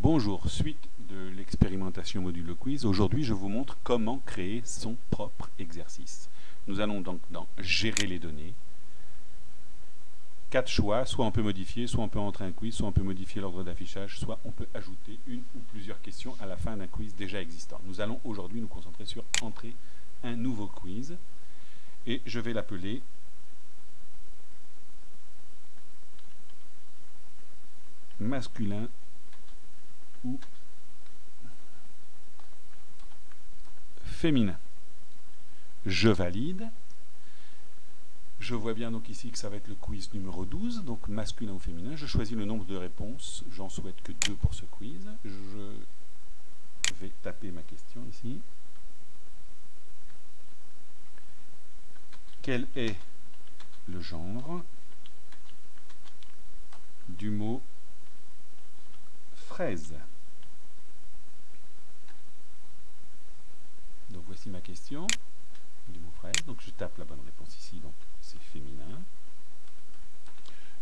Bonjour, suite de l'expérimentation modulo quiz. Aujourd'hui, je vous montre comment créer son propre exercice. Nous allons donc dans Gérer les données. 4 choix, soit on peut modifier, soit on peut entrer un quiz, soit on peut modifier l'ordre d'affichage, soit on peut ajouter une ou plusieurs questions à la fin d'un quiz déjà existant. Nous allons aujourd'hui nous concentrer sur entrer un nouveau quiz et je vais l'appeler masculin ou féminin. Je valide. Je vois bien donc ici que ça va être le quiz numéro 12, donc masculin ou féminin. Je choisis le nombre de réponses. J'en souhaite que 2 pour ce quiz. Je vais taper ma question ici. Quel est le genre du mot fraise? Donc voici ma question du mot fraise. Donc je tape la bonne réponse ici, donc c'est féminin.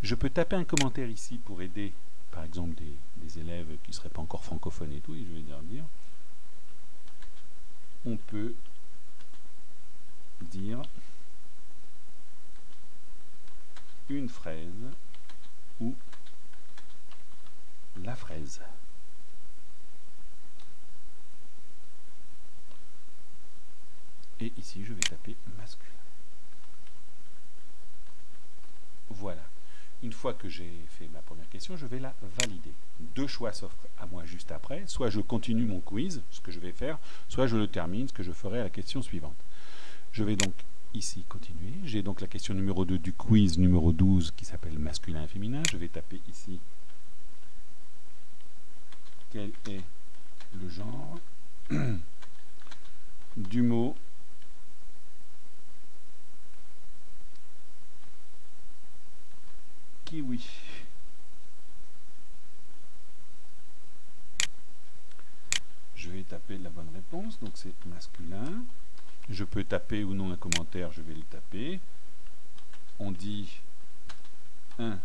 Je peux taper un commentaire ici pour aider par exemple des élèves qui ne seraient pas encore francophones et tout, et je vais leur dire on peut dire une fraise ou la fraise. Et ici, je vais taper masculin. Voilà. Une fois que j'ai fait ma première question, je vais la valider. 2 choix s'offrent à moi juste après. Soit je continue mon quiz, ce que je vais faire, soit je le termine, ce que je ferai à la question suivante. Je vais donc ici continuer. J'ai donc la question numéro 2 du quiz numéro 12 qui s'appelle masculin et féminin. Je vais taper ici quel est le genre du mot kiwi. Je vais taper la bonne réponse, donc c'est masculin. Je peux taper ou non un commentaire, je vais le taper. On dit un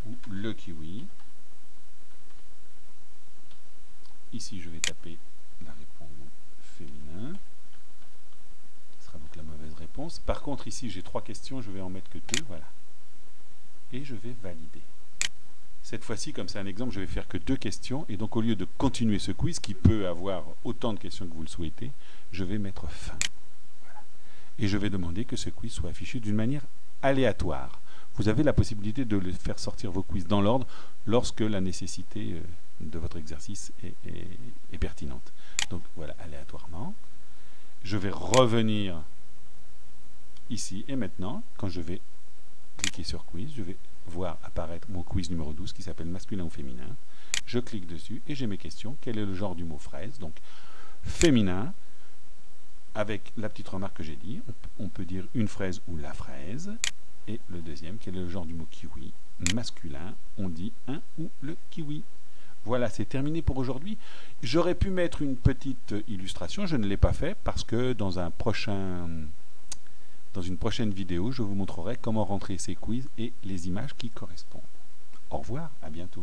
ou le kiwi. Ici, je vais taper la réponse féminin. Ce sera donc la mauvaise réponse. Par contre, ici, j'ai 3 questions, je vais en mettre que 2, voilà. Et je vais valider. Cette fois-ci, comme c'est un exemple, je vais faire que 2 questions. Et donc, au lieu de continuer ce quiz, qui peut avoir autant de questions que vous le souhaitez, je vais mettre fin. Voilà. Et je vais demander que ce quiz soit affiché d'une manière aléatoire. Vous avez la possibilité de faire sortir vos quiz dans l'ordre lorsque la nécessité de votre exercice est pertinente. Donc, voilà, aléatoirement. Je vais revenir ici et maintenant, quand je vais cliquer sur quiz, je vais voir apparaître mon quiz numéro 12 qui s'appelle masculin ou féminin. Je clique dessus et j'ai mes questions. Quel est le genre du mot fraise? Donc féminin, avec la petite remarque que j'ai dit, on peut dire une fraise ou la fraise. Et le deuxième, quel est le genre du mot kiwi? Masculin, on dit un ou le kiwi. Voilà, c'est terminé pour aujourd'hui. J'aurais pu mettre une petite illustration, je ne l'ai pas fait parce que dans une prochaine vidéo, je vous montrerai comment rentrer ces quiz et les images qui correspondent. Au revoir, à bientôt.